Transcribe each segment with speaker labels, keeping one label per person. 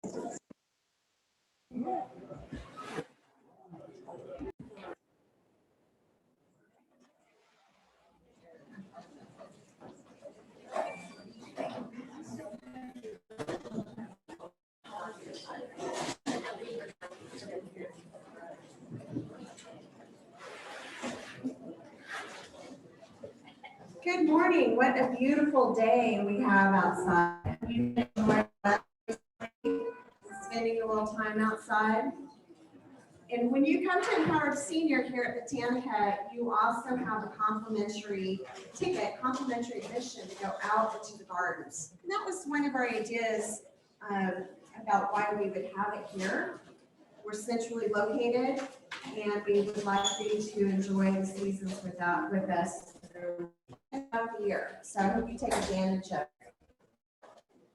Speaker 1: Good morning. What a beautiful day we have outside. You enjoy spending a little time outside. And when you come to Empowered Senior here at Botanica, you also have a complimentary ticket, complimentary admission to go out into the gardens. And that was one of our ideas about why we would have it here. We're centrally located, and we would like you to enjoy the seasons with us throughout the year. So I hope you take advantage of it.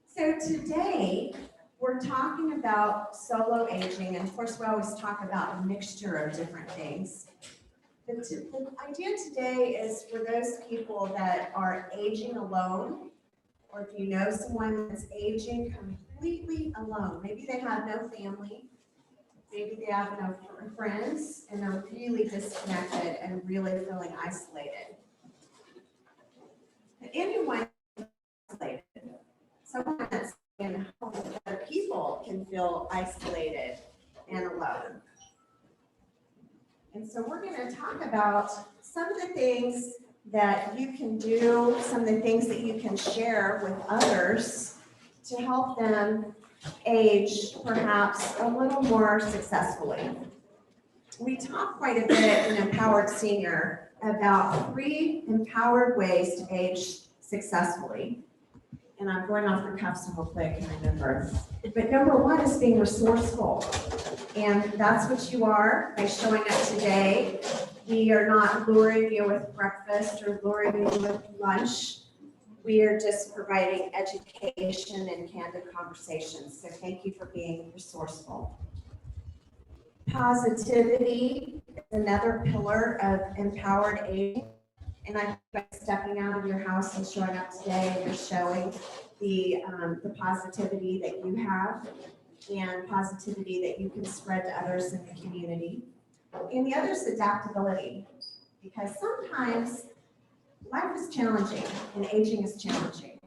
Speaker 1: So today, we're talking about solo aging, and of course, we always talk about a mixture of different things. The idea today is for those people that are aging alone, or if you know someone that's aging completely alone, maybe they have no family, maybe they have no friends, and they're really disconnected and really feeling isolated. Anyone isolated, someone that's in a home with other people can feel isolated and alone. And so we're going to talk about some of the things that you can do, some of the things that you can share with others to help them age perhaps a little more successfully. We talk quite a bit in Empowered Senior about 3 empowered ways to age successfully. And I'm going off the cuff so real quick and remember. But number 1 is being resourceful. And that's what you are by showing up today. We are not luring you with breakfast or luring you with lunch. We are just providing education and candid conversations. So thank you for being resourceful. Positivity is another pillar of empowered aging. And I think by stepping out of your house and showing up today, and you're showing the positivity that you have and positivity that you can spread to others in the community. And the other is adaptability, because sometimes life is challenging and aging is challenging.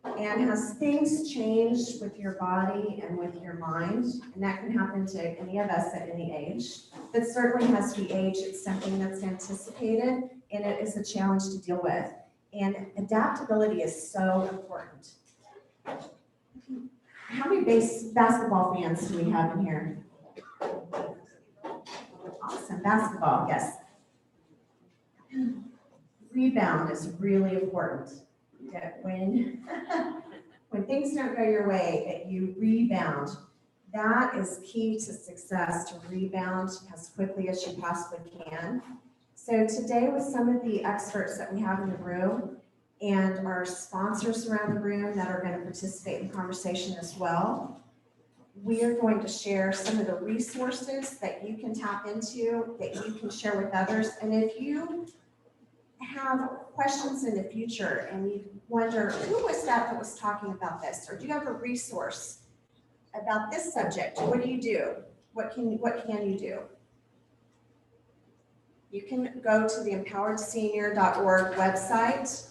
Speaker 1: And as things change with your body and with your mind, and that can happen to any of us at any age, but certainly as we age, it's something that's anticipated and it is a challenge to deal with. And adaptability is so important. How many basketball fans do we have in here? Awesome, basketball, yes. Rebound is really important. That when things don't go your way, that you rebound. That is key to success, to rebound as quickly as you possibly can. So today with some of the experts that we have in the room and our sponsors around the room that are going to participate in the conversation as well, we are going to share some of the resources that you can tap into, that you can share with others. And if you have questions in the future and you wonder, who was that was talking about this? Or do you have a resource about this subject? What do you do? What can you do? You can go to the empoweredsenior.org website.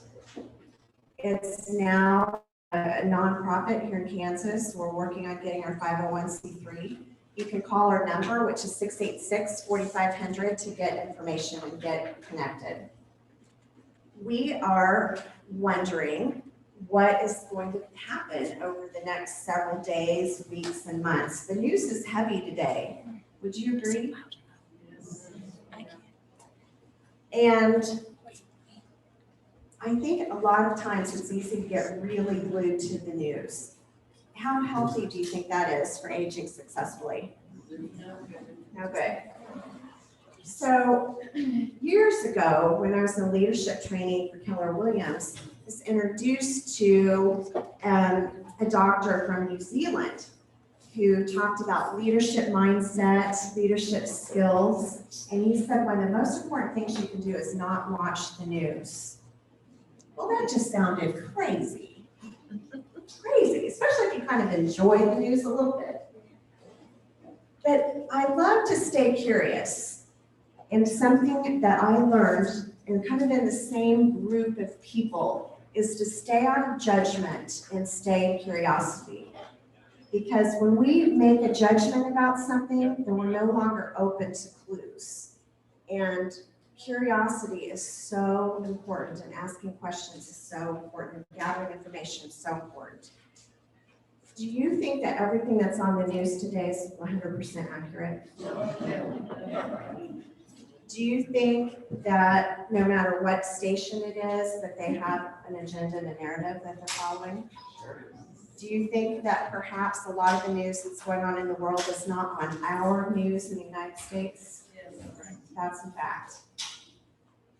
Speaker 1: It's now a nonprofit here in Kansas. We're working on getting our 501c3. You can call our number, which is 686-4500, to get information and get connected. We are wondering what is going to happen over the next several days, weeks, and months. The news is heavy today. Would you agree? Yes. And I think a lot of times it's easy to get really glued to the news. How healthy do you think that is for aging successfully? No good. So years ago, when I was in leadership training for Keller Williams, I was introduced to a doctor from New Zealand who talked about leadership mindset, leadership skills, and he said one of the most important things you can do is not watch the news. Well, that just sounded crazy. crazy, especially if you kind of enjoy the news a little bit. But I love to stay curious. And something that I learned, and kind of in the same group of people, is to stay out of judgment and stay in curiosity. Because when we make a judgment about something, then we're no longer open to clues. And curiosity is so important, and asking questions is so important, gathering information is so important. Do you think that everything that's on the news today is 100% accurate? Do you think that no matter what station it is, that they have an agenda and a narrative that they're following? Do you think that perhaps a lot of the news that's going on in the world is not on our news in the United States? That's a fact.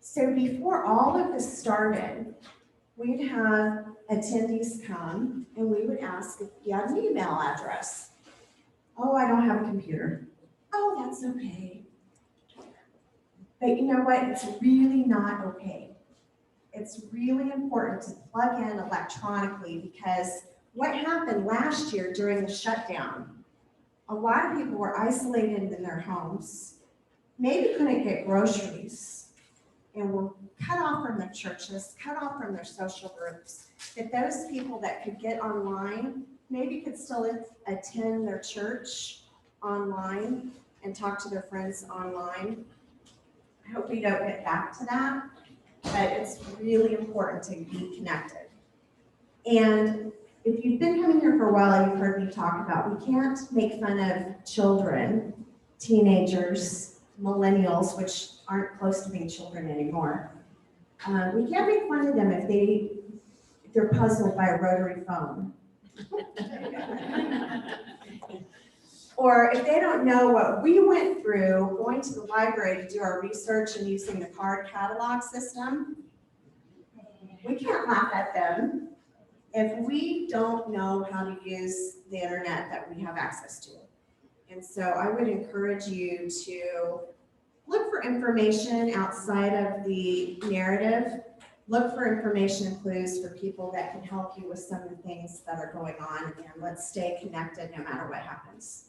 Speaker 1: So before all of this started, we'd have attendees come and we would ask if you had an email address. Oh, I don't have a computer. Oh, that's okay. But you know what? It's really not okay. It's really important to plug in electronically, because what happened last year during the shutdown, a lot of people were isolated in their homes, maybe couldn't get groceries, and were cut off from their churches, cut off from their social groups. That those people that could get online maybe could still attend their church online and talk to their friends online. I hope we don't get back to that, but it's really important to be connected. And if you've been coming here for a while, you've heard me talk about, we can't make fun of children, teenagers, millennials, which aren't close to being children anymore. We can't make fun of them if they're puzzled by a rotary phone. Or if they don't know what we went through going to the library to do our research and using the card catalog system, we can't laugh at them if we don't know how to use the internet that we have access to. And so I would encourage you to look for information outside of the narrative. Look for information and clues for people that can help you with some of the things that are going on, and let's stay connected no matter what happens.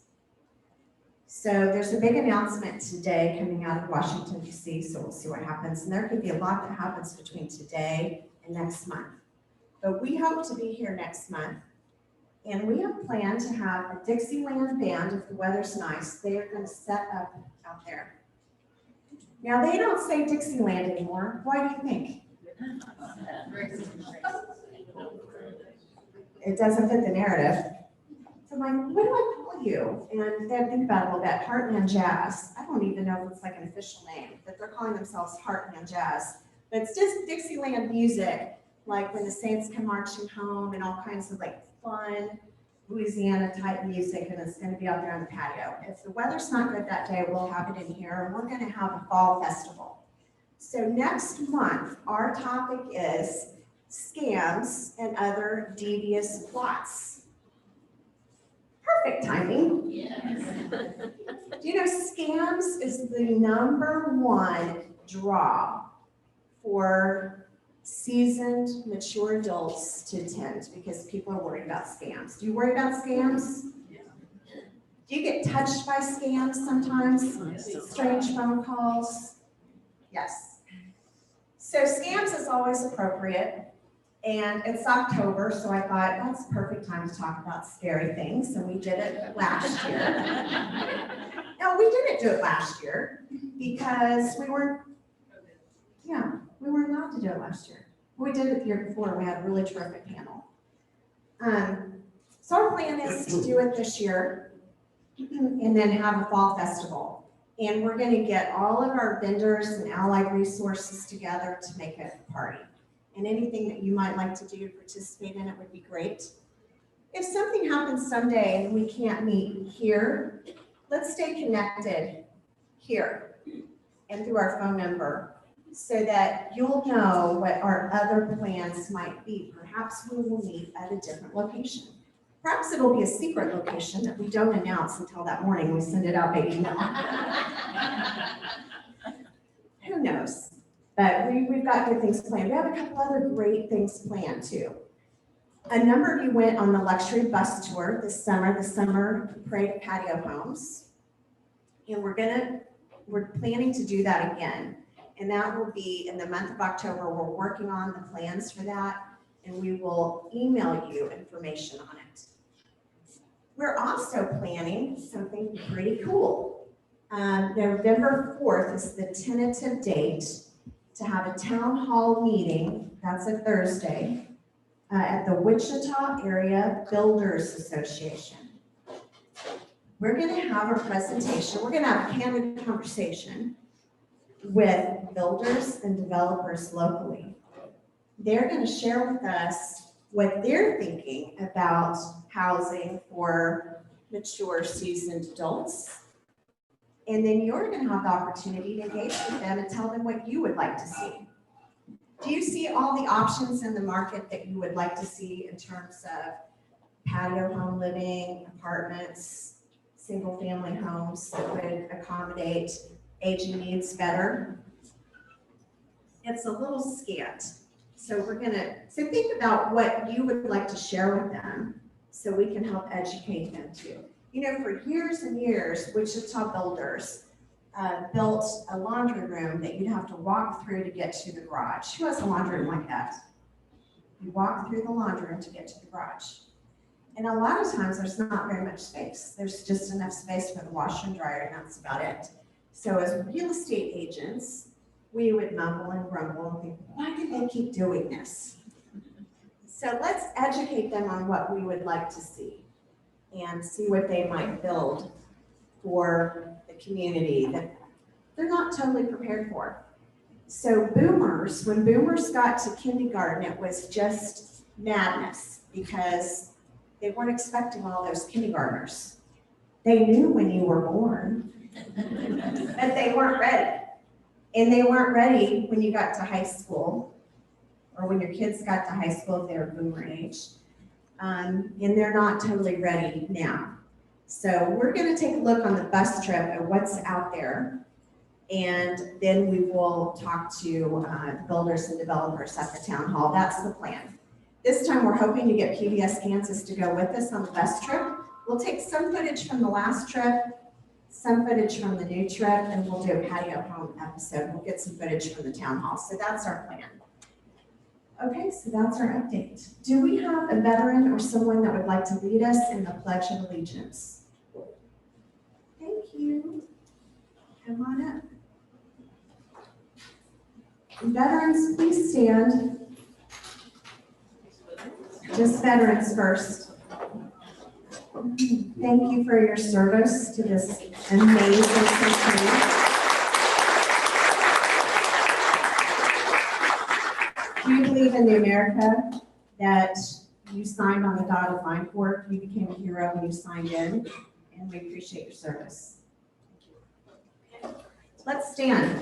Speaker 1: So there's a big announcement today coming out of Washington, D.C., so we'll see what happens. And there could be a lot that happens between today and next month. But we hope to be here next month. And we have planned to have a Dixieland band, if the weather's nice. They are going to set up out there. Now, they don't say Dixieland anymore. Why do you think? It doesn't fit the narrative. So I'm like, what do I call you? And then think about it a little bit. Heartland Jazz. I don't even know if it's like an official name, but they're calling themselves Heartland Jazz. But it's just Dixieland music, like when the Saints come marching home and all kinds of like fun Louisiana type music, and it's going to be out there on the patio. If the weather's not good that day, we'll have it in here, and we're going to have a fall festival. So next month, our topic is scams and other devious plots. Perfect timing. Yes. Do you know scams is the #1 draw for seasoned, mature adults to attend, because people are worried about scams. Do you worry about scams? Yeah. Do you get touched by scams sometimes? Yes. Strange phone calls? Yes. So scams is always appropriate. And it's October, so I thought that's the perfect time to talk about scary things, and we did it last year. No, we didn't do it last year because we weren't allowed to do it last year. We did it the year before, and we had a really terrific panel. So our plan is to do it this year and then have a fall festival. And we're going to get all of our vendors and allied resources together to make it a party. And anything that you might like to do to participate in it would be great. If something happens someday and we can't meet here, let's stay connected here and through our phone number so that you'll know what our other plans might be. Perhaps we will meet at a different location. Perhaps it'll be a secret location that we don't announce until that morning. We send it out by email. Who knows? But we've got good things planned. We have a couple other great things planned too. A number of you went on the luxury bus tour this summer, the summer parade of patio homes. And we're planning to do that again. And that will be in the month of October. We're working on the plans for that, and we will email you information on it. We're also planning something pretty cool. November 4th is the tentative date to have a town hall meeting. That's a Thursday at the Wichita Area Builders Association. We're going to have a presentation. We're going to have a candid conversation with builders and developers locally. They're going to share with us what they're thinking about housing for mature, seasoned adults. And then you're going to have the opportunity to engage with them and tell them what you would like to see. Do you see all the options in the market that you would like to see in terms of patio home living, apartments, single-family homes that would accommodate aging needs better? It's a little scant. So think about what you would like to share with them so we can help educate them too. You know, for years and years, Wichita builders built a laundry room that you'd have to walk through to get to the garage. Who has a laundry room like that? You walk through the laundry room to get to the garage. And a lot of times there's not very much space. There's just enough space for the washer and dryer, and that's about it. So as real estate agents, we would mumble and grumble and think, why do they keep doing this? So let's educate them on what we would like to see and see what they might build for the community that they're not totally prepared for. So when boomers got to kindergarten, it was just madness because they weren't expecting all those kindergartners. They knew when you were born, but they weren't ready. And they weren't ready when you got to high school or when your kids got to high school if they were boomer age. And they're not totally ready now. So we're going to take a look on the bus trip at what's out there. And then we will talk to builders and developers at the town hall. That's the plan. This time we're hoping to get PBS Kansas to go with us on the bus trip. We'll take some footage from the last trip, some footage from the new trip, and we'll do a patio home episode. We'll get some footage from the town hall. So that's our plan. Okay, so that's our update. Do we have a veteran or someone that would like to lead us in the Pledge of Allegiance? Thank you. Come on up. Veterans, please stand. Just veterans first. Thank you for your service to this amazing country. Do you believe in the America that you signed on the dotted line for? You became a hero when you signed in, and we appreciate your service. Let's stand.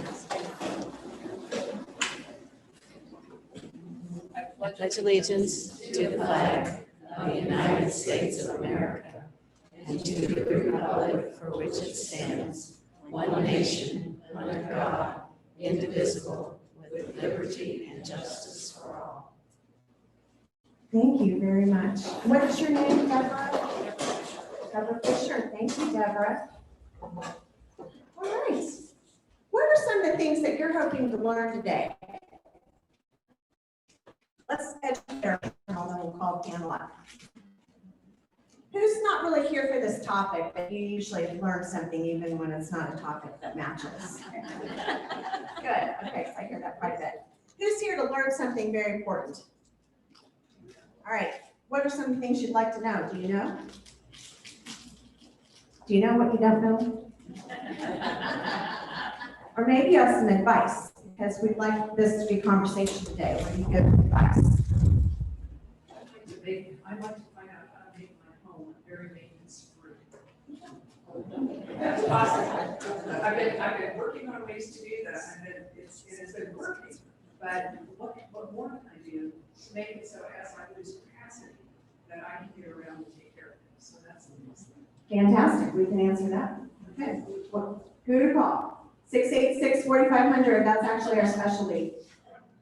Speaker 2: I pledge allegiance to the flag of the United States of America and to the republic for which it stands, one nation, under God, indivisible, with liberty and justice for all.
Speaker 1: Thank you very much. What is your name, Deborah? Deborah Fisher. Thank you, Deborah. All right. What are some of the things that you're hoping to learn today? Let's educate our panel, then we'll call the panel up. Who's not really here for this topic, but you usually learn something even when it's not a topic that matches? Good. Okay, so I hear that quite a bit. Who's here to learn something very important? All right. What are some things you'd like to know? Do you know? Do you know what you don't know? Or maybe you have some advice, because we'd like this to be a conversation today. What do you give advice?
Speaker 3: I'd like to find out how to make my home very maintenance free. That's possible. I've been working on ways to do that, and it has been working. But what more can I do to make it so as I lose capacity that I can get around to take care of it? So that's the next thing.
Speaker 1: Fantastic. We can answer that. Okay. Well, who to call? 686-4500. That's actually our specialty.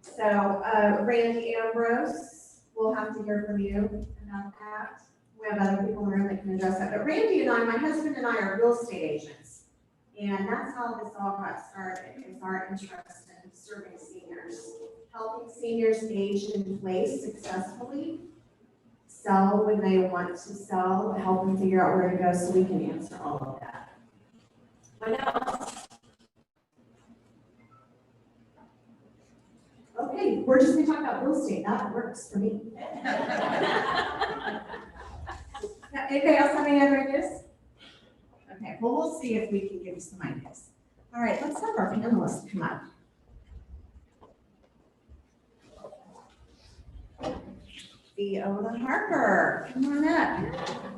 Speaker 1: So Randy Ambrose, we'll have to hear from you about that. We have other people in the room that can address that. But Randy and I, my husband and I are real estate agents. And that's how this all got started, is our interest in serving seniors, helping seniors age in place successfully, sell when they want to sell, help them figure out where to go so we can answer all of that. What else? Okay, we're just gonna talk about real estate. That works for me. Anybody else have any other ideas? Okay, well, we'll see if we can give you some ideas. All right, let's have our panelists come up. Fiona Harper, come on up.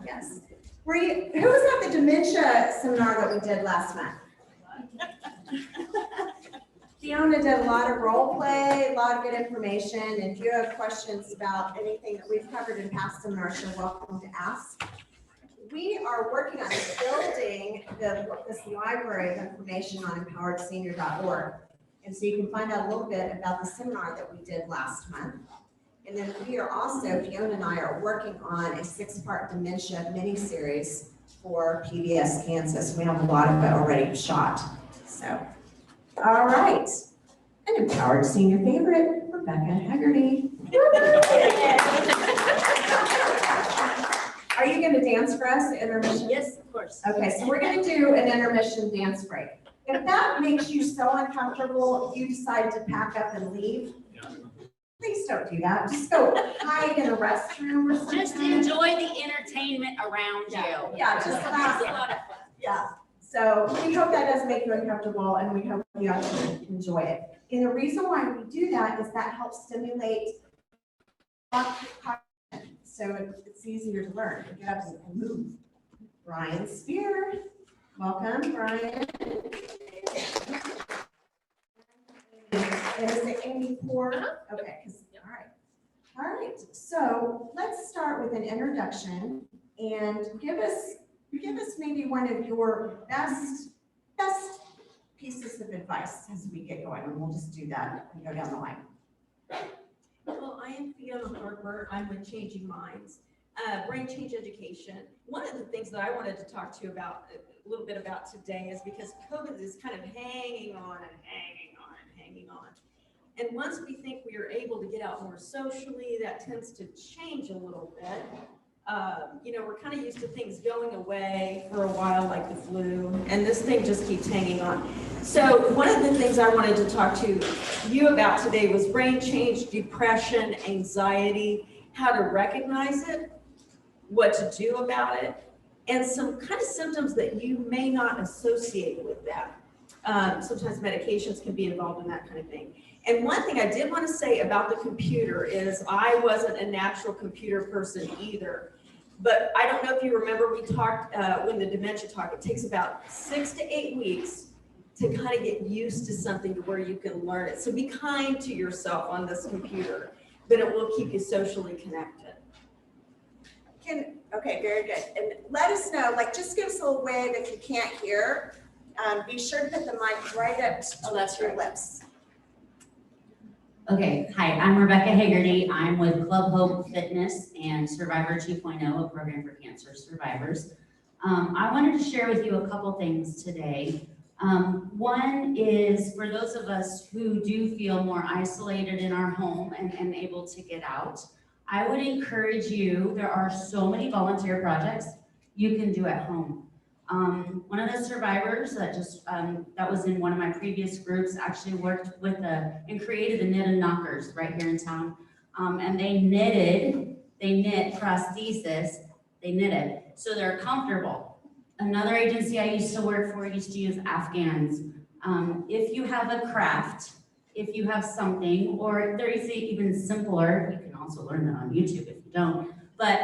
Speaker 1: Yes. Who was at the dementia seminar that we did last month? Fiona did a lot of role play, a lot of good information, and if you have questions about anything that we've covered in past seminars, you're welcome to ask. We are working on building this library of information on empoweredsenior.org. And so you can find out a little bit about the seminar that we did last month. And then we are also, Fiona and I are working on a 6-part dementia mini-series for PBS Kansas. We have a lot of it already shot. So, all right. An empowered senior favorite, Rebecca Hegarty. Are you going to dance for us, the intermission?
Speaker 2: Yes, of course.
Speaker 1: Okay, so we're going to do an intermission dance break. If that makes you so uncomfortable, you decide to pack up and leave, please don't do that. Just go hide in a restroom or something.
Speaker 4: Just enjoy the entertainment around you.
Speaker 1: Yeah, just laugh. Yeah. So we hope that doesn't make you uncomfortable, and we hope you actually enjoy it. And the reason why we do that is that helps stimulate cognition, so it's easier to learn. Get up and move. Brian Spear, welcome, Brian. And is it Amy Ford? Okay, all right. All right, so let's start with an introduction and give us maybe one of your best pieces of advice as we get going, and we'll just do that and go down the line.
Speaker 5: Well, I am Fiona Harper. I'm with Changing Minds, Brain Change Education. One of the things that I wanted to talk to you about a little bit about today is because COVID is kind of hanging on and hanging on and hanging on. And once we think we are able to get out more socially, that tends to change a little bit. We're kind of used to things going away for a while, like the flu, and this thing just keeps hanging on. So one of the things I wanted to talk to you about today was brain change, depression, anxiety, how to recognize it, what to do about it, and some kind of symptoms that you may not associate with that. Sometimes medications can be involved in that kind of thing. And one thing I did want to say about the computer is I wasn't a natural computer person either. But I don't know if you remember, we talked when the dementia talk, it takes about 6 to 8 weeks to kind of get used to something to where you can learn it. So be kind to yourself on this computer, but it will keep you socially connected.
Speaker 1: Okay, very good. And let us know, just give us a little wave if you can't hear. Be sure to put the mic right up to your lips.
Speaker 4: Okay, hi, I'm Rebecca Hegarty. I'm with Club Hope Fitness and Survivor 2.0, a program for cancer survivors. I wanted to share with you a couple things today. One is for those of us who do feel more isolated in our home and unable to get out, I would encourage you, there are so many volunteer projects you can do at home. One of the survivors that was in one of my previous groups actually worked with and created the Knit and Knockers right here in town. And they knit prosthesis, they knitted, so they're comfortable. Another agency I used to work for used to use Afghans. If you have a craft, if you have something, or there is even simpler, you can also learn that on YouTube if you don't, but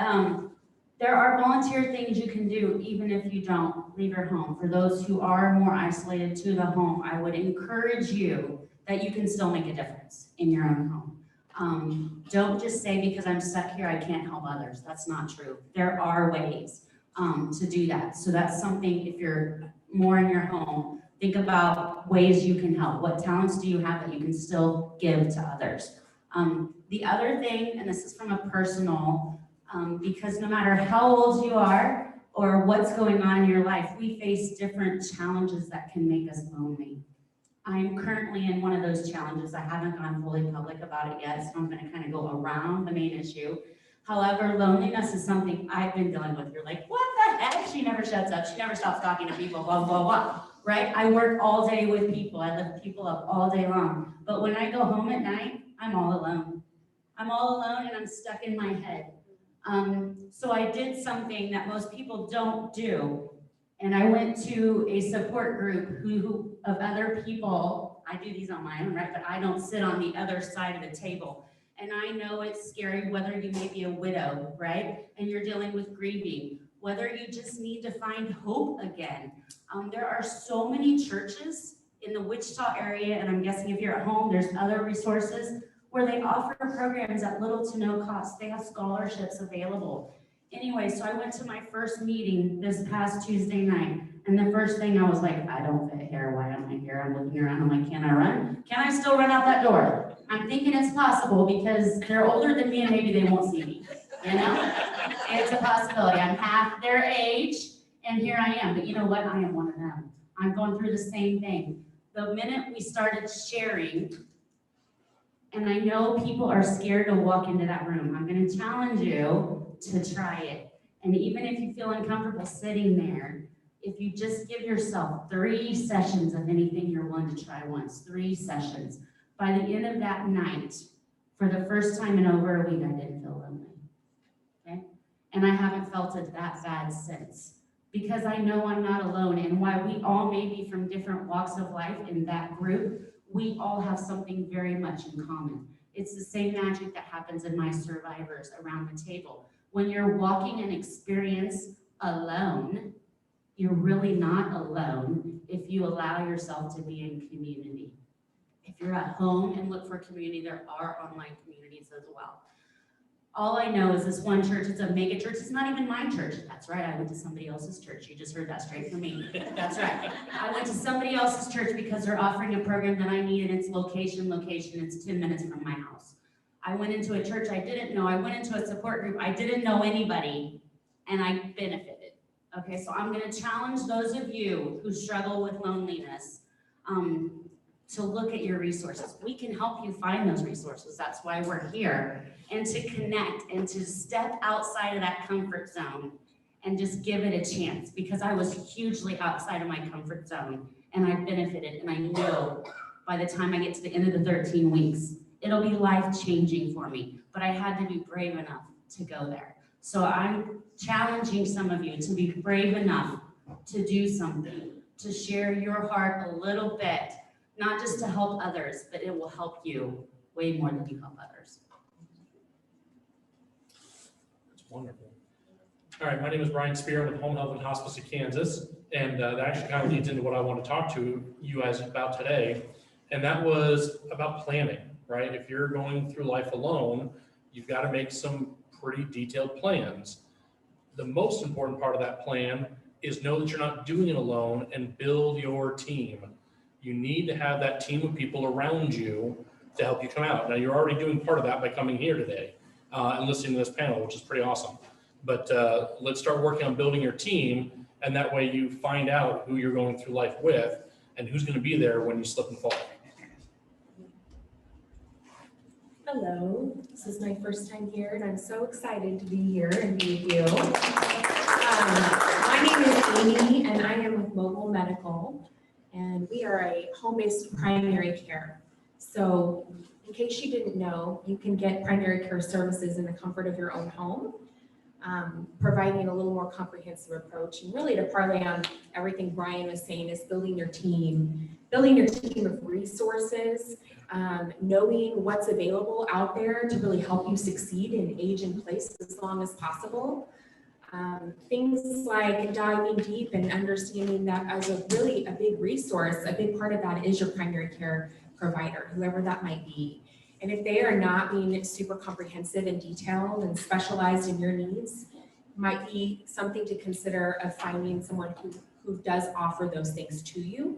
Speaker 4: there are volunteer things you can do even if you don't leave your home. For those who are more isolated to the home, I would encourage you that you can still make a difference in your own home. Don't just say because I'm stuck here I can't help others. That's not true. There are ways to do that. So that's something, if you're more in your home, think about ways you can help. What talents do you have that you can still give to others? The other thing, and this is from a personal, because no matter how old you are or what's going on in your life, we face different challenges that can make us lonely. I'm currently in one of those challenges. I haven't gone fully public about it yet, so I'm gonna kind of go around the main issue. However, loneliness is something I've been dealing with. You're like, what the heck? She never shuts up. She never stops talking to people, blah, blah, blah, right? I work all day with people. I lift people up all day long. But when I go home at night, I'm all alone. I'm all alone and I'm stuck in my head. So I did something that most people don't do. And I went to a support group who of other people. I do these on my own, right? But I don't sit on the other side of the table. And I know it's scary whether you may be a widow, right? And you're dealing with grieving, whether you just need to find hope again. There are so many churches in the Wichita area, and I'm guessing if you're at home, there's other resources where they offer programs at little to no cost. They have scholarships available. Anyway, so I went to my first meeting this past Tuesday night, and the first thing I was like, I don't fit here, why am I here? I'm looking around, I'm like, can I run? Can I still run out that door? I'm thinking it's possible because they're older than me and maybe they won't see me, you know? It's a possibility. I'm half their age, and here I am, but you know what? I am one of them. I'm going through the same thing. The minute we started sharing, and I know people are scared to walk into that room, I'm gonna challenge you to try it. And even if you feel uncomfortable sitting there, if you just give yourself 3 sessions of anything you're willing to try once, 3 sessions, by the end of that night, for the first time in over a week, I didn't feel lonely, okay? And I haven't felt it that bad since, because I know I'm not alone. And while we all may be from different walks of life in that group, we all have something very much in common. It's the same magic that happens in my survivors around the table. When you're walking an experience alone, you're really not alone if you allow yourself to be in community. If you're at home and look for community, there are online communities as well. All I know is this one church, it's a mega church. It's not even my church. That's right, I went to somebody else's church. You just heard that straight from me. That's right. I went to somebody else's church because they're offering a program that I needed. It's location. It's 10 minutes from my house. I went into a church I didn't know. I went into a support group. I didn't know anybody, and I benefited. Okay, so I'm gonna challenge those of you who struggle with loneliness to look at your resources. We can help you find those resources. That's why we're here. And to connect and to step outside of that comfort zone and just give it a chance, because I was hugely outside of my comfort zone and I benefited, and I know by the time I get to the end of the 13 weeks, it'll be life-changing for me, but I had to be brave enough to go there. So I'm challenging some of you to be brave enough to do something, to share your heart a little bit, not just to help others, but it will help you way more than you help others.
Speaker 6: That's wonderful. All right, my name is Brian Spear. I'm with Home Health and Hospice of Kansas, and that actually kind of leads into what I want to talk to you guys about today, and that was about planning, right? If you're going through life alone, you've got to make some pretty detailed plans. The most important part of that plan is know that you're not doing it alone and build your team. You need to have that team of people around you to help you come out. Now, you're already doing part of that by coming here today and listening to this panel, which is pretty awesome. But let's start working on building your team, and that way you find out who you're going through life with and who's going to be there when you slip and fall.
Speaker 7: Hello, this is my first time here, and I'm so excited to be here and be with you. My name is Amy, and I am with Mobile Medical, and we are a home-based primary care. So in case you didn't know, you can get primary care services in the comfort of your own home, providing a little more comprehensive approach. And really, to parlay on everything Brian was saying, is building your team of resources, knowing what's available out there to really help you succeed and age in place as long as possible. Things like diving deep and understanding that as a big resource, a big part of that is your primary care provider, whoever that might be. And if they are not being super comprehensive and detailed and specialized in your needs, might be something to consider of finding someone who does offer those things to you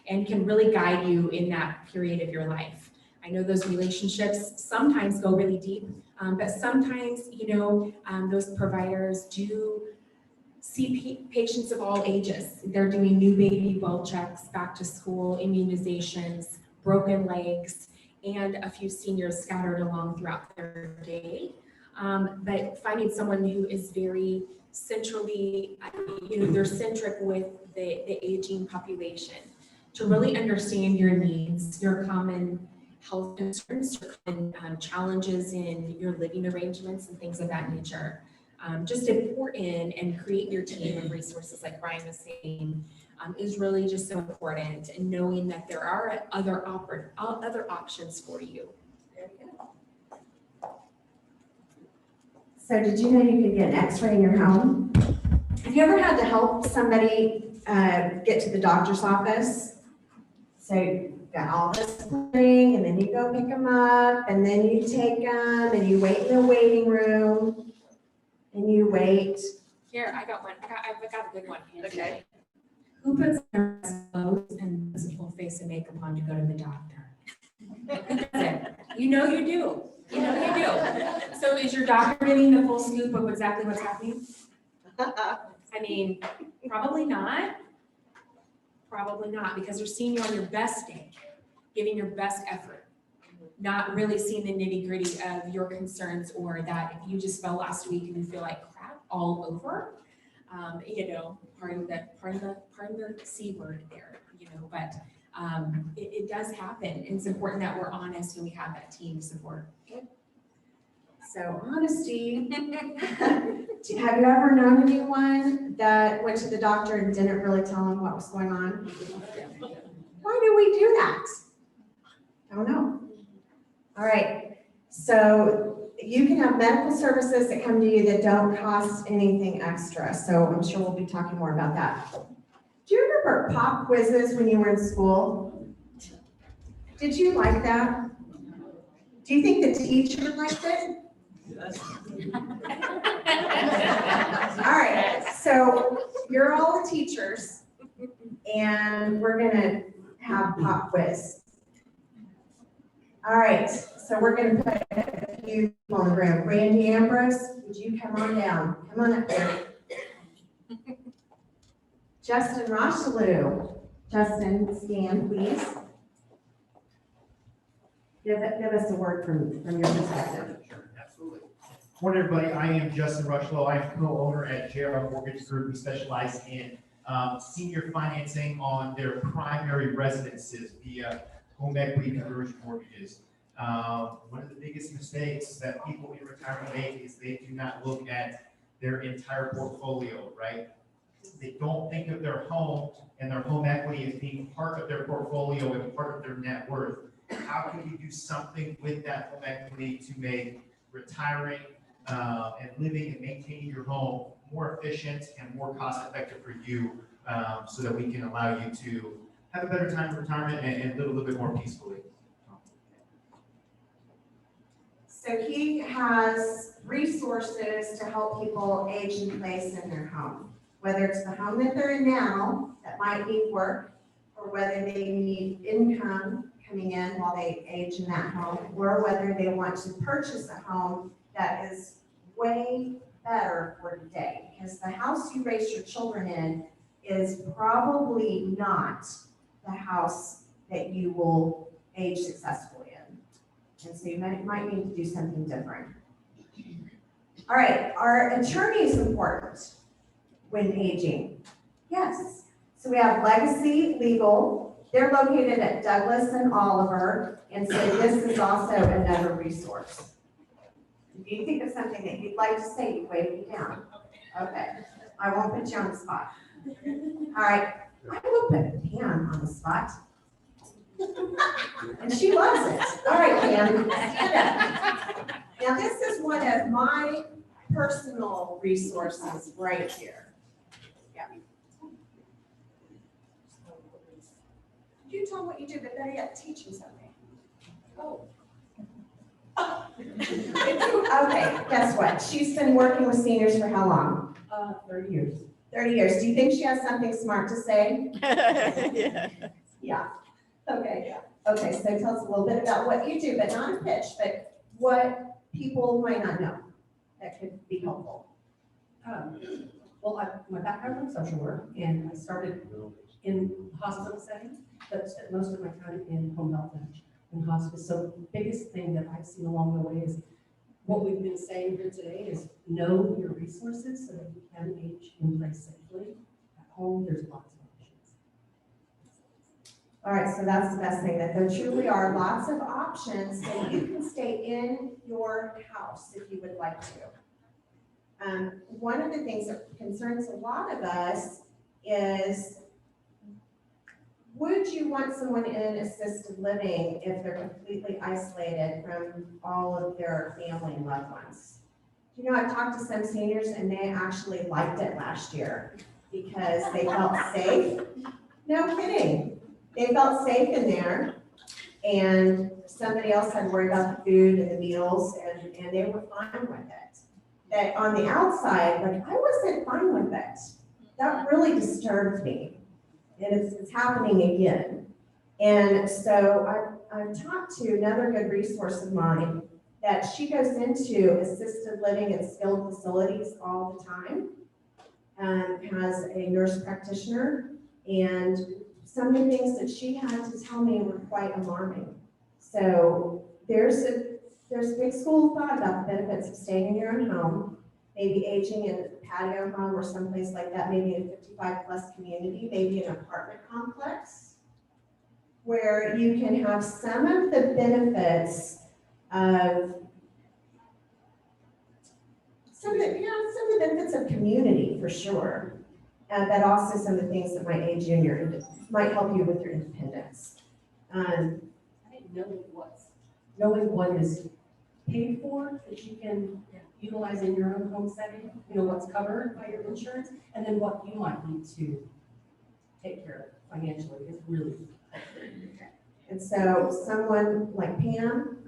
Speaker 7: and can really guide you in that period of your life. I know those relationships sometimes go really deep, but sometimes, those providers do see patients of all ages. They're doing new baby well checks, back to school, immunizations, broken legs, and a few seniors scattered along throughout their day. But finding someone who is very centrally, they're centric with the aging population to really understand your needs, your common health concerns, your common challenges in your living arrangements and things of that nature. Just important, and create your team of resources like Brian was saying, is really just so important, and knowing that there are other options for you.
Speaker 1: So did you know you could get an x-ray in your home? Have you ever had to help somebody get to the doctor's office? So you got all this thing, and then you go pick them up, and then you take them, and you wait in the waiting room, and you wait.
Speaker 7: Here, I got one. I've got a good one.
Speaker 3: Okay.
Speaker 7: Who puts their best clothes and puts a full face of makeup on to go to the doctor? You know you do. You know you do. So is your doctor getting the full scoop of exactly what's happening? I mean, probably not. Probably not, because they're seeing you on your best day, giving your best effort, not really seeing the nitty gritty of your concerns, or that if you just fell last week and you feel like crap all over, part of the C word there, but it does happen. It's important that we're honest and we have that team support.
Speaker 1: So honesty. Have you ever known anyone that went to the doctor and didn't really tell them what was going on? Why do we do that? I don't know. All right. So you can have medical services that come to you that don't cost anything extra. So I'm sure we'll be talking more about that. Do you remember pop quizzes when you were in school? Did you like that? Do you think the teacher liked it? All right, so you're all the teachers, and we're gonna have pop quiz. All right, so we're gonna put a few people in the room. Randy Ambrose, would you come on down? Come on up here. Justin Rocheleau. Justin, stand, please. Give us a word from your perspective.
Speaker 8: Sure, absolutely. Morning, everybody. I am Justin Rushlow. I am co-owner at JR Mortgage Group. We specialize in senior financing on their primary residences via home equity conversion mortgages. One of the biggest mistakes that people in retirement make is they do not look at their entire portfolio, right? They don't think of their home and their home equity as being part of their portfolio and part of their net worth. How can you do something with that home equity to make retiring and living and maintaining your home more efficient and more cost effective for you, so that we can allow you to have a better time in retirement and live a little bit more peacefully?
Speaker 1: So he has resources to help people age in place in their home, whether it's the home that they're in now that might need work, or whether they need income coming in while they age in that home, or whether they want to purchase a home that is way better for today. Because the house you raise your children in is probably not the house that you will age successfully in. And so you might need to do something different. All right, our attorney is important when aging. Yes. So we have Legacy Legal. They're located at Douglas and Oliver, and so this is also another resource. If you think of something that you'd like to say, you wave me down. Okay, I won't put you on the spot. All right, I will put Pam on the spot. And she loves it. All right, Pam, stand up. Now this is one of my personal resources right here. You tell them what you do, but better yet, teach them something. Oh. Okay, guess what? She's been working with seniors for how long? 30 years. 30 years. Do you think she has something smart to say?
Speaker 2: Yeah.
Speaker 1: Yeah. Okay. Okay, so tell us a little bit about what you do, but not a pitch, but what people might not know that could be helpful.
Speaker 9: Well, my background in social work, and I started in hospital setting, but spent most of my time in home health and hospice. So the biggest thing that I've seen along the way is what we've been saying here today is know your resources so that you can age in place safely. At home, there's lots of options.
Speaker 1: All right, so that's the best thing, that there truly are lots of options, so you can stay in your house if you would like to. One of the things that concerns a lot of us is, would you want someone in assisted living if they're completely isolated from all of their family and loved ones? You know, I've talked to some seniors and they actually liked it last year because they felt safe. No kidding. They felt safe in there, and somebody else had worried about the food and the meals, and they were fine with it. That on the outside, like, I wasn't fine with it. That really disturbed me. And it's happening again. And so I've talked to another good resource of mine that she goes into assisted living and skilled facilities all the time, has a nurse practitioner, and some of the things that she had to tell me were quite alarming. So there's a big school of thought about the benefits of staying in your own home, maybe aging in a patio home or someplace like that, maybe in a 55+ community, maybe an apartment complex, where you can have some of the benefits of some of the benefits of community for sure, but also some of the things that might aid you and might help you with your independence.
Speaker 9: I think knowing what is paid for that you can utilize in your own home setting, you know, what's covered by your insurance, and then what you might need to take care of financially is really helpful.
Speaker 1: And so someone like Pam,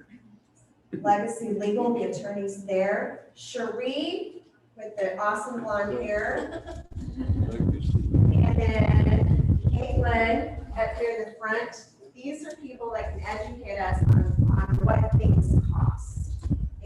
Speaker 1: Legacy Legal, the attorney's there, Cherie with the awesome blonde hair, and then Caitlin up here in the front. These are people that can educate us on what things cost.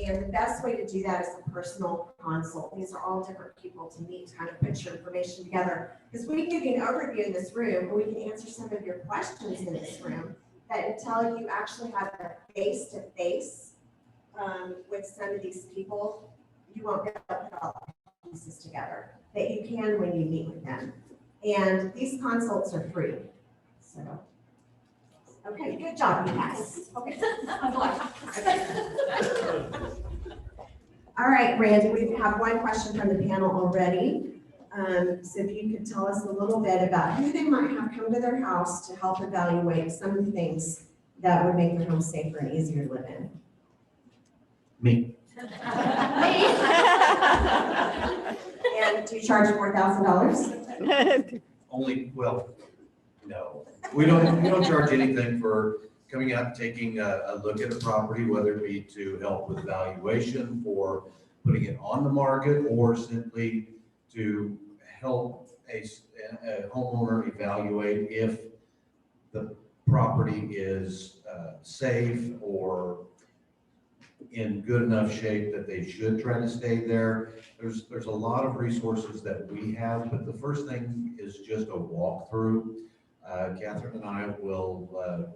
Speaker 1: And the best way to do that is a personal consult. These are all different people to meet, to kind of put your information together. Because we can give you an overview in this room, or we can answer some of your questions in this room, that until you actually have a face-to-face with some of these people, you won't be able to put all the pieces together that you can when you meet with them. And these consults are free. So, okay, good job, you guys. Okay. All right, Randy, we have one question from the panel already. So if you could tell us a little bit about who they might have come to their house to help evaluate some of the things that would make their home safer and easier to live in.
Speaker 10: Me.
Speaker 1: And do you charge $4,000?
Speaker 10: Only, well, no. We don't charge anything for coming out and taking a look at a property, whether it be to help with valuation, for putting it on the market, or simply to help a homeowner evaluate if the property is safe or in good enough shape that they should try to stay there. There's a lot of resources that we have, but the first thing is just a walkthrough. Katherine and I will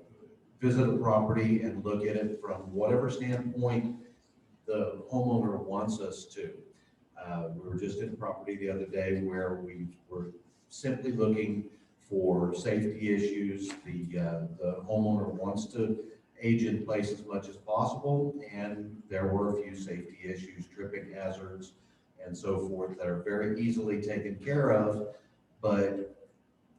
Speaker 10: visit a property and look at it from whatever standpoint the homeowner wants us to. We were just in a property the other day where we were simply looking for safety issues. The homeowner wants to age in place as much as possible, and there were a few safety issues, tripping hazards, and so forth that are very easily taken care of, but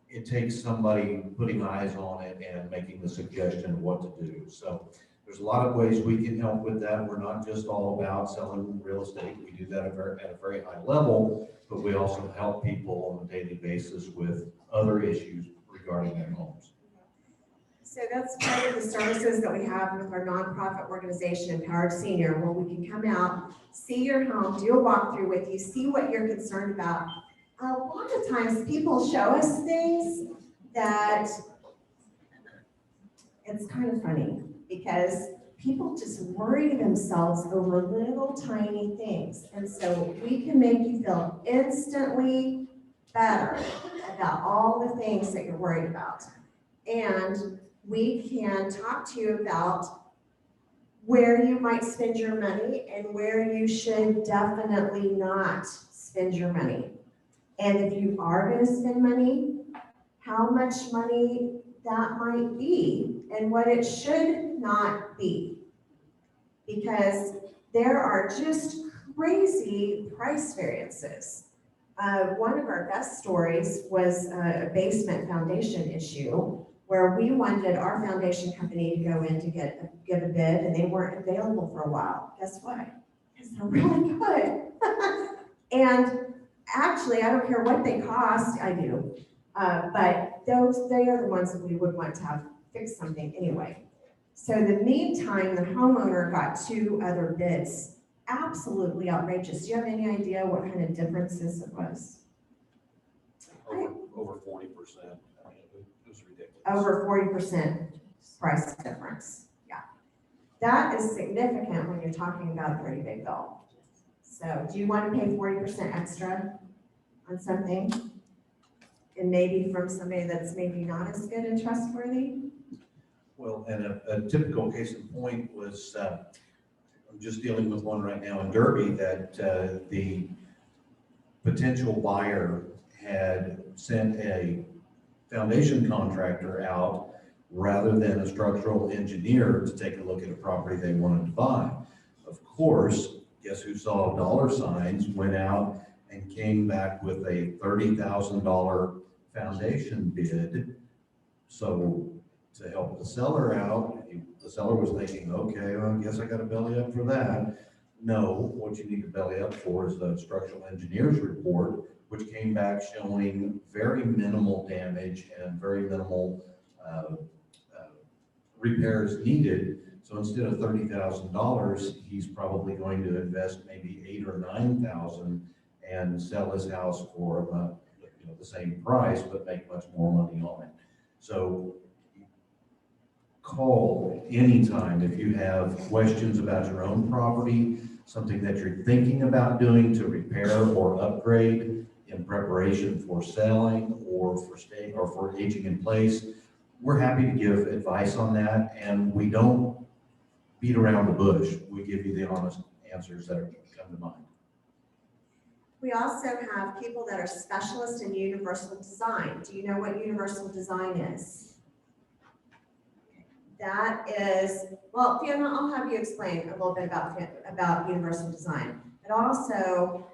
Speaker 10: it takes somebody putting eyes on it and making the suggestion of what to do. So there's a lot of ways we can help with that. We're not just all about selling real estate. We do that at a very high level, but we also help people on a daily basis with other issues regarding their homes.
Speaker 1: So that's part of the services that we have with our nonprofit organization, Empowered Senior, where we can come out, see your home, do a walkthrough with you, see what you're concerned about. A lot of times people show us things that it's kind of funny because people just worry themselves over little tiny things. And so we can make you feel instantly better about all the things that you're worried about. And we can talk to you about where you might spend your money and where you should definitely not spend your money. And if you are going to spend money, how much money that might be and what it should not be. Because there are just crazy price variances. One of our best stories was a basement foundation issue where we wanted our foundation company to go in to give a bid, and they weren't available for a while. Guess what? Because they're really good. And actually, I don't care what they cost, I do. But they are the ones that we would want to have fix something anyway. So in the meantime, the homeowner got 2 other bids. Absolutely outrageous. Do you have any idea what kind of differences it was?
Speaker 10: Over 40%. I mean, it was ridiculous.
Speaker 1: Over 40% price difference. Yeah. That is significant when you're talking about a pretty big bill. So do you want to pay 40% extra on something? And maybe from somebody that's maybe not as good and trustworthy?
Speaker 10: Well, and a typical case in point was, I'm just dealing with one right now in Derby that the potential buyer had sent a foundation contractor out rather than a structural engineer to take a look at a property they wanted to buy. Of course, guess who saw dollar signs, went out and came back with a $30,000 foundation bid. So to help the seller out, the seller was thinking, okay, well, I guess I got to belly up for that. No, what you need to belly up for is the structural engineer's report, which came back showing very minimal damage and very minimal repairs needed. So instead of $30,000, he's probably going to invest maybe $8,000 or $9,000 and sell his house for about, the same price, but make much more money on it. So call anytime if you have questions about your own property, something that you're thinking about doing to repair or upgrade in preparation for selling or for staying or for aging in place. We're happy to give advice on that, and we don't beat around the bush. We give you the honest answers that come to mind.
Speaker 1: We also have people that are specialists in universal design. Do you know what universal design is? That is, well, Fiona, I'll have you explain a little bit about universal design. But also,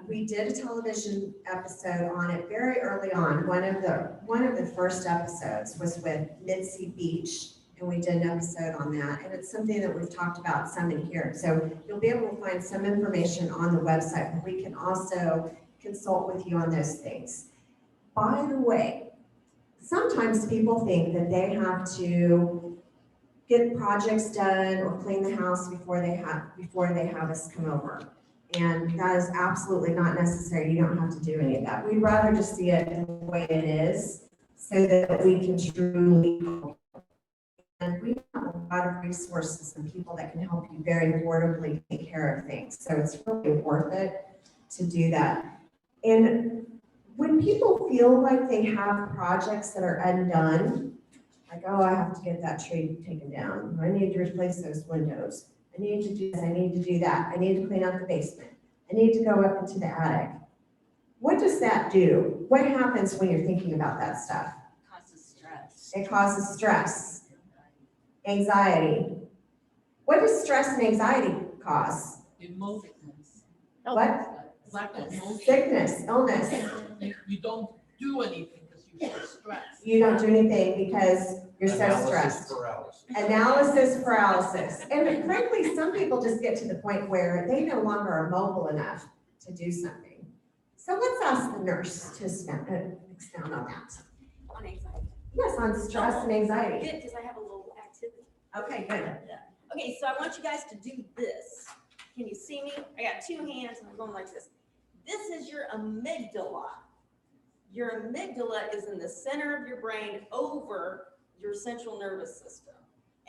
Speaker 1: we did a television episode on it very early on. One of the first episodes was with Mitzi Beach, and we did an episode on that. And it's something that we've talked about some in here. So you'll be able to find some information on the website, but we can also consult with you on those things. By the way, sometimes people think that they have to get projects done or clean the house before they have us come over. And that is absolutely not necessary. You don't have to do any of that. We'd rather just see it the way it is so that we can truly help. And we have a lot of resources and people that can help you very affordably take care of things. So it's really worth it to do that. And when people feel like they have projects that are undone, like, oh, I have to get that tree taken down, I need to replace those windows, I need to do this, I need to do that, I need to clean out the basement, I need to go up into the attic. What does that do? What happens when you're thinking about that stuff?
Speaker 2: It causes stress.
Speaker 1: It causes stress, anxiety. What does stress and anxiety cause?
Speaker 11: Emotions.
Speaker 1: What?
Speaker 11: Lack of motion.
Speaker 1: Sickness, illness.
Speaker 11: You don't do anything because you're so stressed.
Speaker 1: You don't do anything because you're so
Speaker 10: Analysis
Speaker 1: stressed.
Speaker 10: paralysis.
Speaker 1: Analysis paralysis. And frankly, some people just get to the point where they no longer are mobile enough to do something. So let's ask the nurse to expound on that.
Speaker 5: On anxiety.
Speaker 1: Yes, on stress and anxiety.
Speaker 5: Good, because I have a little activity.
Speaker 1: Okay, good.
Speaker 5: Okay, so I want you guys to do this. Can you see me? I got 2 hands and I'm going like this. This is your amygdala. Your amygdala is in the center of your brain over your central nervous system.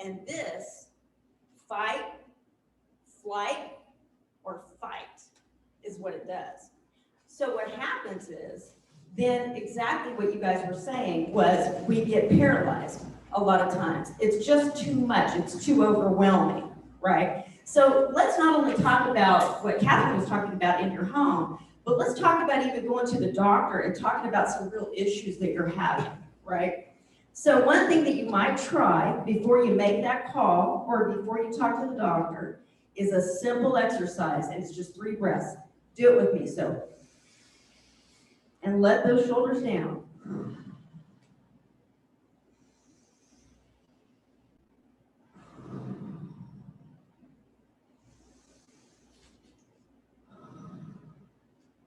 Speaker 5: And this, fight, flight, or fight is what it does. So what happens is, then exactly what you guys were saying was we get paralyzed a lot of times. It's just too much, it's too overwhelming, right? So let's not only talk about what Katherine was talking about in your home, but let's talk about even going to the doctor and talking about some real issues that you're having, right? So one thing that you might try before you make that call or before you talk to the doctor is a simple exercise, and it's just 3 breaths. Do it with me, so. And let those shoulders down.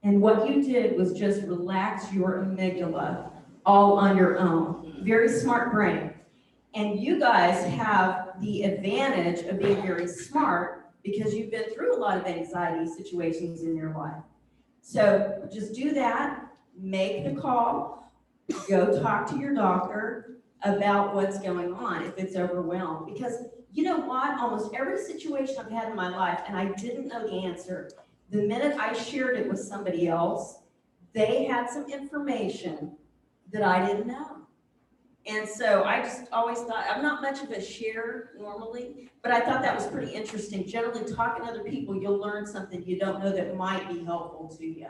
Speaker 5: And what you did was just relax your amygdala all on your own. Very smart brain. And you guys have the advantage of being very smart because you've been through a lot of anxiety situations in your life. So just do that, make the call, go talk to your doctor about what's going on if it's overwhelmed. Because you know what? Almost every situation I've had in my life, and I didn't know the answer, the minute I shared it with somebody else, they had some information that I didn't know. And so I just always thought, I'm not much of a sharer normally, but I thought that was pretty interesting. Generally, talking to other people, you'll learn something you don't know that might be helpful to you.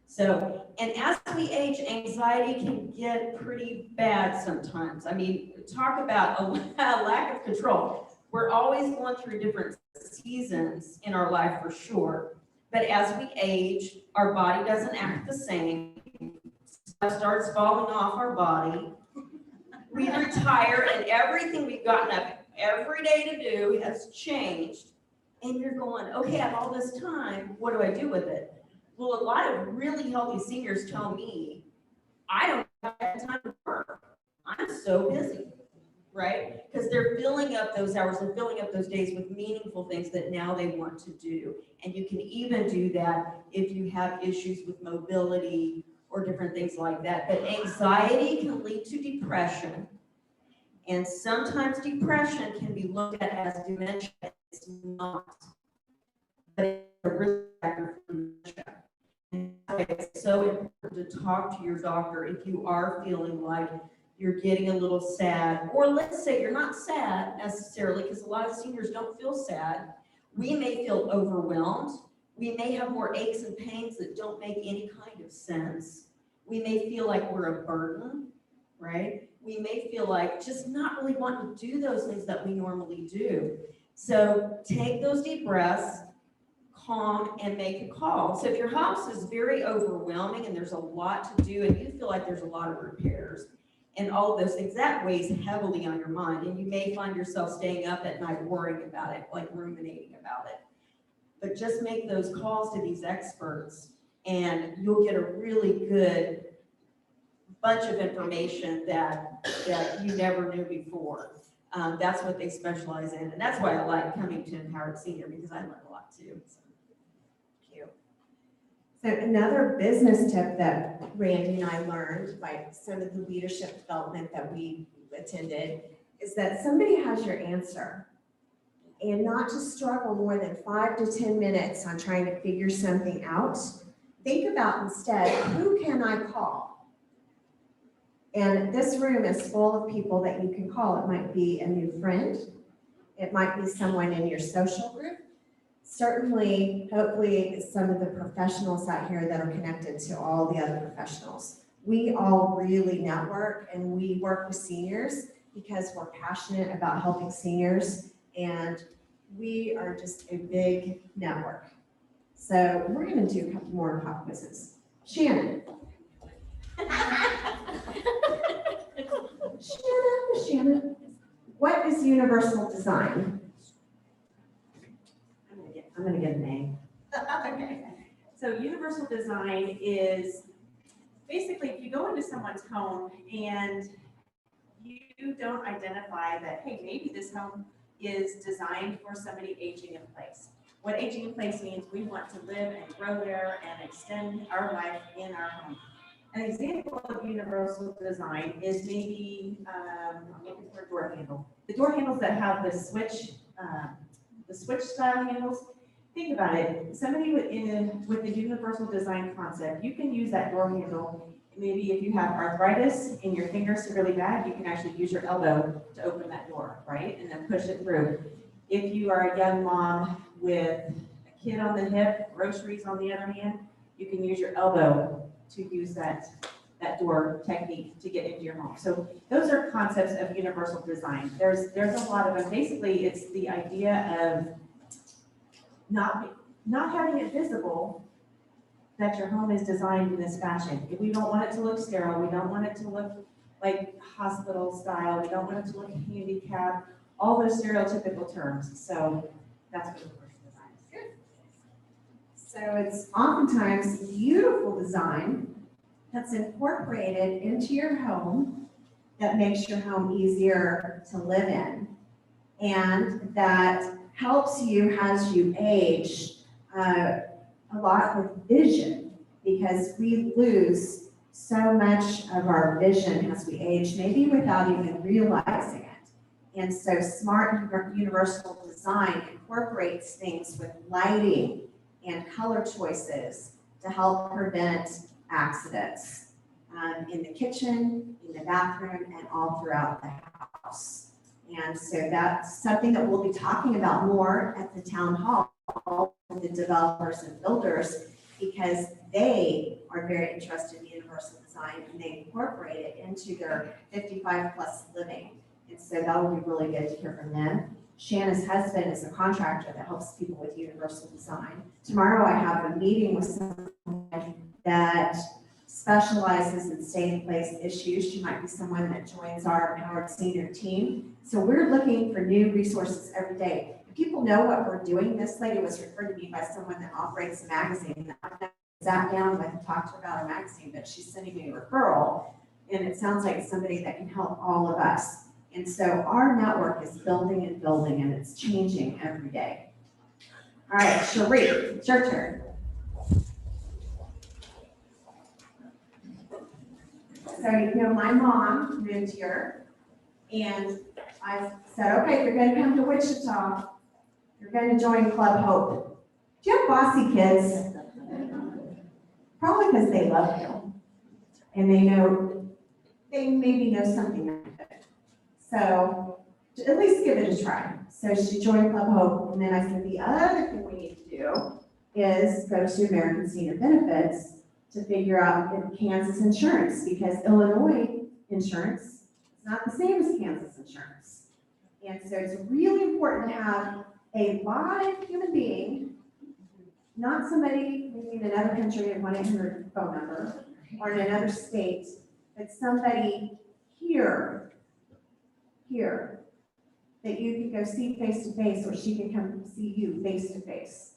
Speaker 5: So, and as we age, anxiety can get pretty bad sometimes. I mean, talk about a lack of control. We're always going through different seasons in our life for sure. But as we age, our body doesn't act the same. Stuff starts falling off our body. We retire and everything we've gotten up every day to do has changed. And you're going, okay, I have all this time, what do I do with it? Well, a lot of really healthy seniors tell me, I don't have time to work. I'm so busy, right? Because they're filling up those hours, they're filling up those days with meaningful things that now they want to do. And you can even do that if you have issues with mobility or different things like that. But anxiety can lead to depression. And sometimes depression can be looked at as dementia. It's not. But it's a risk factor for dementia. And it's so important to talk to your doctor if you are feeling like you're getting a little sad. Or let's say you're not sad necessarily, because a lot of seniors don't feel sad. We may feel overwhelmed. We may have more aches and pains that don't make any kind of sense. We may feel like we're a burden, right? We may feel like just not really wanting to do those things that we normally do. So take those deep breaths, calm, and make a call. So if your house is very overwhelming and there's a lot to do and you feel like there's a lot of repairs and all of those things, that weighs heavily on your mind. And you may find yourself staying up at night worrying about it, like ruminating about it. But just make those calls to these experts and you'll get a really good bunch of information that you never knew before. That's what they specialize in. And that's why I like coming to Empowered Senior, because I learn a lot too. So.
Speaker 1: So another business tip that Randy and I learned by some of the leadership development that we attended is that somebody has your answer, and not to struggle more than 5 to 10 minutes on trying to figure something out. Think about instead, who can I call? And this room is full of people that you can call. It might be a new friend. It might be someone in your social group. Certainly, hopefully, some of the professionals out here that are connected to all the other professionals. We all really network and we work with seniors because we're passionate about helping seniors, and we are just a big network. So we're going to do a couple more pop quizzes. Shannon. Shannon, what is universal design?
Speaker 12: I'm gonna get a name.
Speaker 1: Okay.
Speaker 12: So universal design is basically if you go into someone's home and you don't identify that, hey, maybe this home is designed for somebody aging in place. What aging in place means, we want to live and grow there and extend our life in our home. An example of universal design is maybe, I'm looking for a door handle. The door handles that have the switch style handles. Think about it, somebody with the universal design concept, you can use that door handle. Maybe if you have arthritis and your fingers are really bad, you can actually use your elbow to open that door, right? And then push it through. If you are a young mom with a kid on the hip, groceries on the other hand, you can use your elbow to use that door technique to get into your home. So those are concepts of universal design. There's a lot of them. Basically, it's the idea of not having it visible that your home is designed in this fashion. If we don't want it to look sterile, we don't want it to look like hospital style, we don't want it to look handicapped, all those stereotypical terms. So that's what universal design is.
Speaker 1: Good. So it's oftentimes beautiful design that's incorporated into your home that makes your home easier to live in, and that helps you as you age a lot with vision, because we lose so much of our vision as we age, maybe without even realizing it. And so smart universal design incorporates things with lighting and color choices to help prevent accidents in the kitchen, in the bathroom, and all throughout the house. And so that's something that we'll be talking about more at the town hall with the developers and builders, because they are very interested in universal design and they incorporate it into their 55 plus living. And so that will be really good to hear from them. Shanna's husband is a contractor that helps people with universal design. Tomorrow I have a meeting with someone that specializes in stay in place issues. She might be someone that joins our empowered senior team. So we're looking for new resources every day. If people know what we're doing, this lady was referred to me by someone that operates a magazine. I sat down with and talked to her about our magazine, but she's sending me a referral, and it sounds like somebody that can help all of us. And so our network is building and building, and it's changing every day. All right, Cherie, it's your turn. So, you know, my mom moved here, and I said, okay, you're gonna come to Wichita, you're gonna join Club Hope. Do you have bossy kids? Probably because they love you, and they maybe know something about it. So, at least give it a try. So she joined Club Hope, and then I said, the other thing we need to do is go to American Senior Benefits to figure out if Kansas insurance, because Illinois insurance is not the same as Kansas insurance. And so it's really important to have a live human being, not somebody maybe in another country at 1-800 phone number or in another state, but somebody here that you can go see face to face, or she can come see you face to face.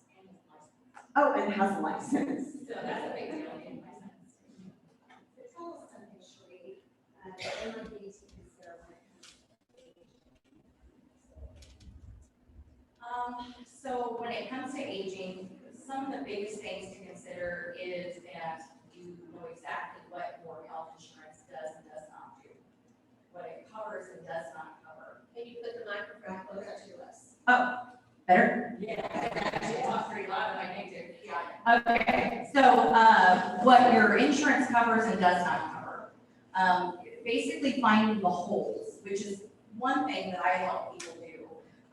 Speaker 1: Oh, and has a license.
Speaker 12: So that's a big deal.
Speaker 1: Tell us something, Cherie, that everyone needs to consider when it comes to
Speaker 13: So when it comes to aging, some of the biggest things to consider is that you know exactly what your health insurance does and does not do, what it covers and does not cover.
Speaker 7: Can you put the microphone closer to us?
Speaker 12: Oh, better?
Speaker 13: Yeah, I talk pretty loud if I need to.
Speaker 12: Okay.
Speaker 13: So what your insurance covers and does not cover. Basically finding the holes, which is one thing that I help people do.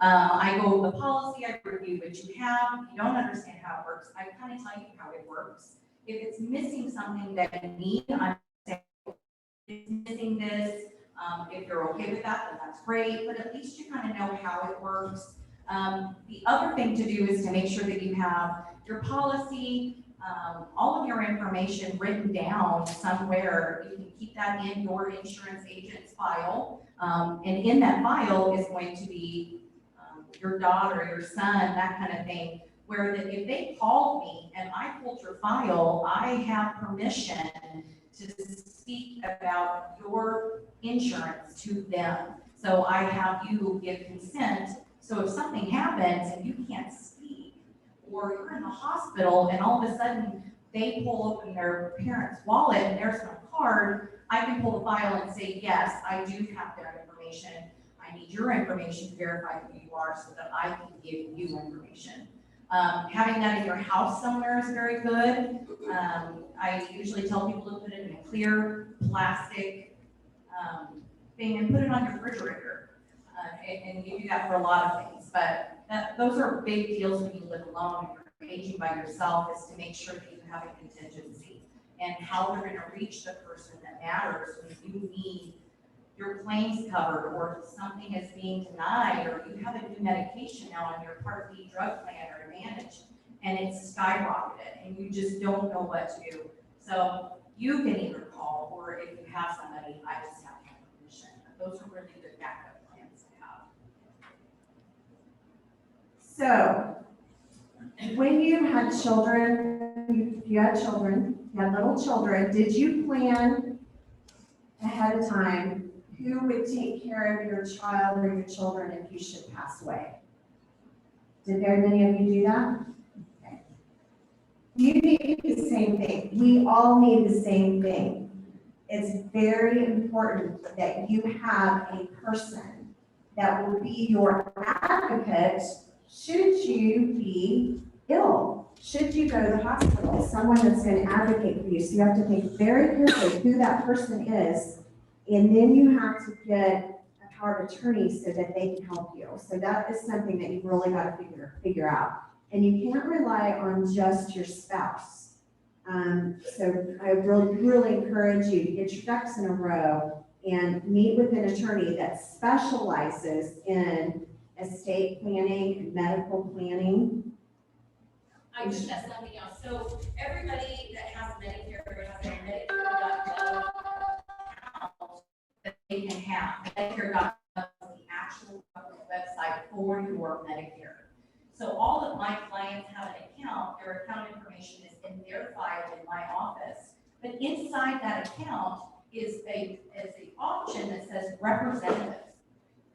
Speaker 13: I go over the policy, I review what you have. If you don't understand how it works, I kind of tell you how it works. If it's missing something that you need, I'm saying it's missing this. If you're okay with that, then that's great, but at least you kind of know how it works. The other thing to do is to make sure that you have your policy, all of your information written down somewhere. You can keep that in your insurance agent's file. And in that file is going to be your daughter, your son, that kind of thing, where that if they called me and I pulled your file, I have permission to speak about your insurance to them. So I have you give consent. So if something happens and you can't speak, or you're in the hospital and all of a sudden they pull open their parent's wallet and there's no card, I can pull the file and say, yes, I do have their information. I need your information to verify who you are so that I can give you information. Having that in your house somewhere is very good. I usually tell people to put it in a clear plastic thing and put it on your refrigerator. And you do that for a lot of things, but those are big deals when you live alone and you're aging by yourself, is to make sure that you have a contingency and how they're gonna reach the person that matters when you need your claims covered, or something is being denied, or you have a new medication now on your Part B drug plan or Advantage, and it's skyrocketed, and you just don't know what to do. So you can either call, or if you have somebody, I just have to have permission. Those are really good backup plans to have.
Speaker 1: So, when you had children, you had little children, did you plan ahead of time who would take care of your child or your children if you should pass away? Did very many of you do that? Okay. You need the same thing. We all need the same thing. It's very important that you have a person that will be your advocate should you be ill, should you go to the hospital, someone that's going to advocate for you. So you have to think very carefully who that person is, and then you have to get a power of attorney so that they can help you. So that is something that you've really got to figure out. And you can't rely on just your spouse. So I really encourage you to get your ducks in a row and meet with an attorney that specializes in estate planning and medical planning.
Speaker 13: I just have something else. So everybody that has Medicare has a Medicare.gov account that they can have. Medicare.gov is the actual website for your Medicare. So all of my clients have an account. Their account information is in their file in my office. But inside that account is a option that says representatives.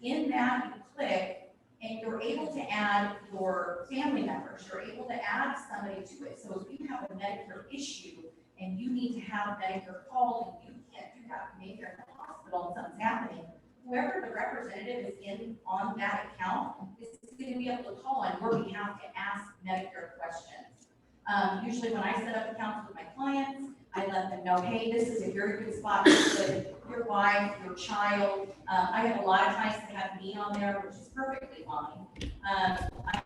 Speaker 13: In that, you click, and you're able to add your family members, you're able to add somebody to it. So if you have a Medicare issue and you need to have Medicare called and you can't do that, maybe you're in the hospital and something's happening, whoever the representative is in on that account is going to be able to call on your behalf to ask Medicare questions. Usually when I set up accounts with my clients, I let them know, hey, this is a very good spot with your wife, your child. I have a lot of clients that have me on there, which is perfectly fine. I